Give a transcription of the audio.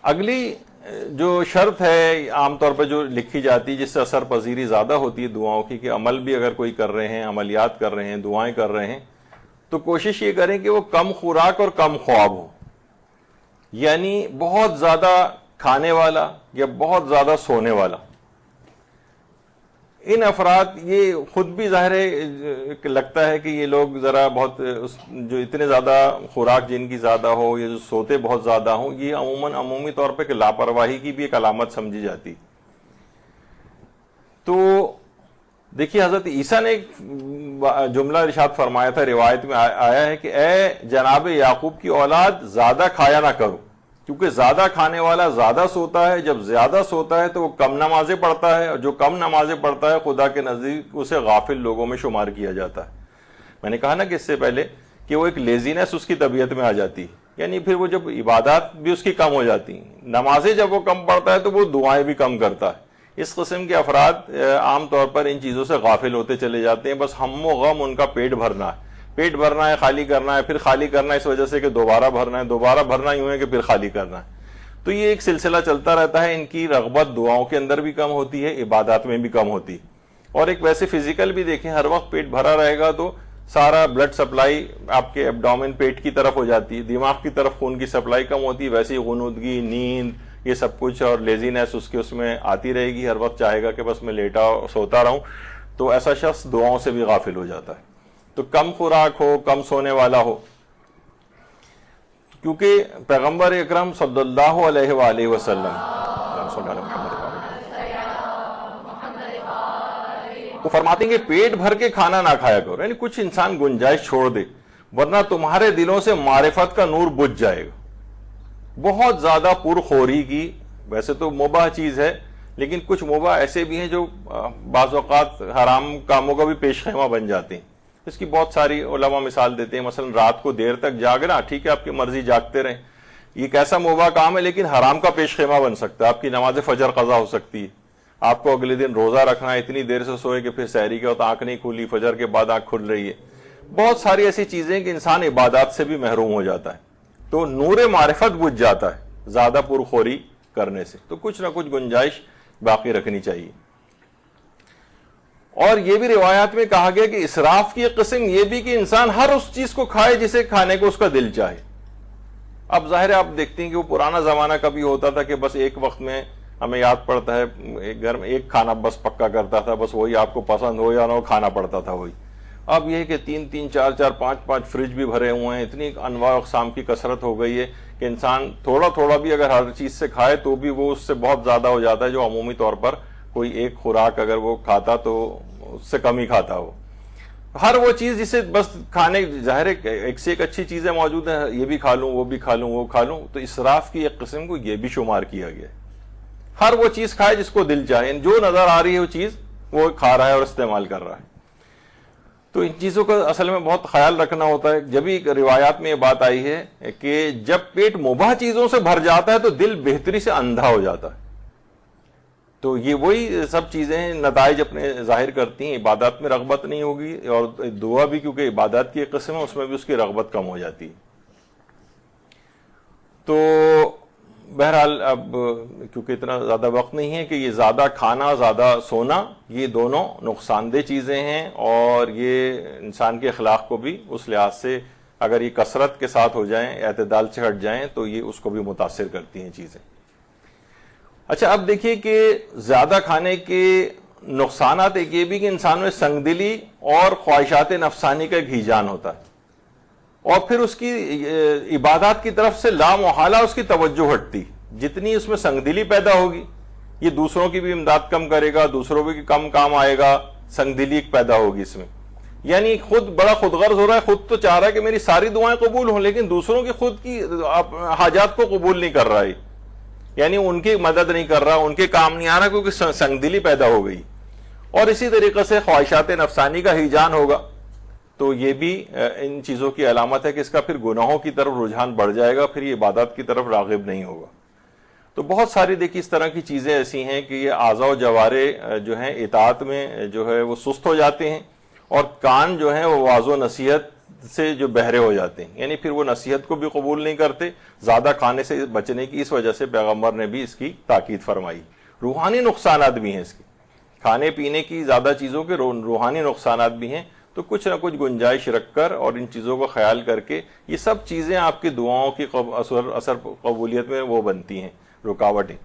اگلی جو شرط ہے عام طور پہ جو لکھی جاتی ہے، جس سے اثر پذیری زیادہ ہوتی ہے دعاؤں کی، کہ عمل بھی اگر کوئی کر رہے ہیں، عملیات کر رہے ہیں، دعائیں کر رہے ہیں، تو کوشش یہ کریں کہ وہ کم خوراک اور کم خواب ہو. یعنی بہت زیادہ کھانے والا یا بہت زیادہ سونے والا، ان افراد یہ خود بھی ظاہر ہے لگتا ہے کہ یہ لوگ ذرا بہت جو اتنے زیادہ خوراک جن کی زیادہ ہو یا جو سوتے بہت زیادہ ہوں، یہ عمومی طور پہ کہ لاپرواہی کی بھی ایک علامت سمجھی جاتی. تو دیکھیے حضرت عیسیٰ نے ایک جملہ ارشاد فرمایا تھا، روایت میں آیا ہے کہ اے جناب یعقوب کی اولاد، زیادہ کھایا نہ کرو، کیونکہ زیادہ کھانے والا زیادہ سوتا ہے. جب زیادہ سوتا ہے تو وہ کم نمازیں پڑھتا ہے، اور جو کم نمازیں پڑھتا ہے خدا کے نزدیک اسے غافل لوگوں میں شمار کیا جاتا ہے. میں نے کہا نا کہ اس سے پہلے کہ وہ ایک لیزینس اس کی طبیعت میں آ جاتی ہے، یعنی پھر وہ جب عبادات بھی اس کی کم ہو جاتی ہیں، نمازیں جب وہ کم پڑھتا ہے تو وہ دعائیں بھی کم کرتا ہے. اس قسم کے افراد عام طور پر ان چیزوں سے غافل ہوتے چلے جاتے ہیں. بس ہم و غم ان کا پیٹ بھرنا ہے، پیٹ بھرنا ہے، خالی کرنا ہے، پھر خالی کرنا ہے اس وجہ سے کہ دوبارہ بھرنا ہے، دوبارہ بھرنا یوں ہے کہ پھر خالی کرنا ہے. تو یہ ایک سلسلہ چلتا رہتا ہے. ان کی رغبت دعاؤں کے اندر بھی کم ہوتی ہے، عبادات میں بھی کم ہوتی ہے. اور ایک ویسے فزیکل بھی دیکھیں، ہر وقت پیٹ بھرا رہے گا تو سارا بلڈ سپلائی آپ کے ایبڈومن پیٹ کی طرف ہو جاتی ہے، دماغ کی طرف خون کی سپلائی کم ہوتی ہے. ویسے ہی غنودگی، نیند، یہ سب کچھ اور لیزینس اس میں آتی رہے گی. ہر وقت چاہے گا کہ بس میں لیٹا سوتا رہوں. تو ایسا شخص دعاؤں سے بھی غافل ہو جاتا ہے. تو کم خوراک ہو، کم سونے والا ہو، کیونکہ پیغمبر اکرم صلی اللہ علیہ وآلہ وسلم وہ فرماتے ہیں کہ پیٹ بھر کے کھانا نہ کھایا کرو، یعنی کچھ انسان گنجائش چھوڑ دے، ورنہ تمہارے دلوں سے معرفت کا نور بجھ جائے گا. بہت زیادہ پرخوری کی، ویسے تو مباح چیز ہے، لیکن کچھ مباح ایسے بھی ہیں جو بعض اوقات حرام کاموں کا بھی پیش خیمہ بن جاتے ہیں. اس کی بہت ساری علماء مثال دیتے ہیں. مثلا رات کو دیر تک جاگنا، ٹھیک ہے آپ کی مرضی جاگتے رہیں، یہ کیسا مباح کام ہے، لیکن حرام کا پیش خیمہ بن سکتا ہے. آپ کی نماز فجر قضا ہو سکتی ہے. آپ کو اگلے دن روزہ رکھنا ہے، اتنی دیر سے سوئے کہ پھر سحری کے وقت آنکھ نہیں کھلی، فجر کے بعد آنکھ کھل رہی ہے. بہت ساری ایسی چیزیں کہ انسان عبادات سے بھی محروم ہو جاتا ہے. تو نور معرفت بجھ جاتا ہے زیادہ پرخوری کرنے سے. تو کچھ نہ کچھ گنجائش باقی رکھنی چاہیے. اور یہ بھی روایات میں کہا گیا کہ اسراف کی ایک قسم یہ بھی کہ انسان ہر اس چیز کو کھائے جسے کھانے کو اس کا دل چاہے. اب ظاہر ہے آپ دیکھتے ہیں کہ وہ پرانا زمانہ کبھی ہوتا تھا کہ بس ایک وقت میں، ہمیں یاد پڑتا ہے ایک گھر میں ایک کھانا بس پکا کرتا تھا، بس وہی آپ کو پسند ہو یا نہ ہو کھانا پڑتا تھا وہی. اب یہ ہے کہ 3 4 5 فریج بھی بھرے ہوئے ہیں، اتنی انواع اقسام کی کثرت ہو گئی ہے کہ انسان تھوڑا تھوڑا بھی اگر ہر چیز سے کھائے تو بھی وہ اس سے بہت زیادہ ہو جاتا ہے، جو عمومی طور پر کوئی ایک خوراک اگر وہ کھاتا تو اس سے کم ہی کھاتا. وہ ہر وہ چیز جسے بس کھانے، ظاہر ہے ایک سے ایک اچھی چیزیں موجود ہیں، یہ بھی کھا لوں، وہ بھی کھا لوں، وہ کھا لوں. تو اسراف کی ایک قسم کو یہ بھی شمار کیا گیا ہے. ہر وہ چیز کھائے جس کو دل چاہے، جو نظر آ رہی ہے وہ چیز وہ کھا رہا ہے اور استعمال کر رہا ہے. تو ان چیزوں کا اصل میں بہت خیال رکھنا ہوتا ہے. جب ہی روایات میں یہ بات آئی ہے کہ جب پیٹ مباح چیزوں سے بھر جاتا ہے تو دل بہتری سے اندھا ہو جاتا ہے. تو یہ وہی سب چیزیں نتائج اپنے ظاہر کرتی ہیں. عبادات میں رغبت نہیں ہوگی، اور دعا بھی کیونکہ عبادات کی ایک قسم ہے، اس میں بھی اس کی رغبت کم ہو جاتی ہے. تو بہرحال اب کیونکہ اتنا زیادہ وقت نہیں ہے کہ یہ زیادہ کھانا، زیادہ سونا، یہ دونوں نقصان دہ چیزیں ہیں، اور یہ انسان کے اخلاق کو بھی اس لحاظ سے اگر یہ کثرت کے ساتھ ہو جائیں، اعتدال سے ہٹ جائیں، تو یہ اس کو بھی متاثر کرتی ہیں چیزیں. اچھا اب دیکھیے کہ زیادہ کھانے کے نقصانات ایک یہ بھی کہ انسان میں سنگ دلی اور خواہشات نفسانی کا ایک ہیجان ہوتا ہے، اور پھر اس کی عبادات کی طرف سے لامحالہ اس کی توجہ ہٹتی. جتنی اس میں سنگ دلی پیدا ہوگی، یہ دوسروں کی بھی امداد کم کرے گا، دوسروں بھی کم کام آئے گا. سنگ دلی پیدا ہوگی اس میں، یعنی خود بڑا خود غرض ہو رہا ہے، خود تو چاہ رہا ہے کہ میری ساری دعائیں قبول ہوں، لیکن دوسروں کی خود کی حاجات کو قبول نہیں کر رہا ہے، یعنی ان کی مدد نہیں کر رہا، ان کے کام نہیں آ رہا، کیونکہ سنگ دلی پیدا ہو گئی. اور اسی طریقے سے خواہشات نفسانی کا ہیجان ہوگا، تو یہ بھی ان چیزوں کی علامت ہے کہ اس کا پھر گناہوں کی طرف رجحان بڑھ جائے گا، پھر یہ عبادت کی طرف راغب نہیں ہوگا. تو بہت ساری دیکھیے اس طرح کی چیزیں ایسی ہیں کہ یہ اعضاء و جوارے جو ہیں اطاعت میں جو ہے وہ سست ہو جاتے ہیں، اور کان جو ہیں وہ واعظ و نصیحت سے جو بہرے ہو جاتے ہیں، یعنی پھر وہ نصیحت کو بھی قبول نہیں کرتے. زیادہ کھانے سے بچنے کی اس وجہ سے پیغمبر نے بھی اس کی تاکید فرمائی. روحانی نقصانات بھی ہیں اس کے، کھانے پینے کی زیادہ چیزوں کے روحانی نقصانات بھی ہیں. تو کچھ نہ کچھ گنجائش رکھ کر اور ان چیزوں کو خیال کر کے یہ سب چیزیں آپ کی دعاؤں کی اثر قبولیت میں وہ بنتی ہیں رکاوٹیں.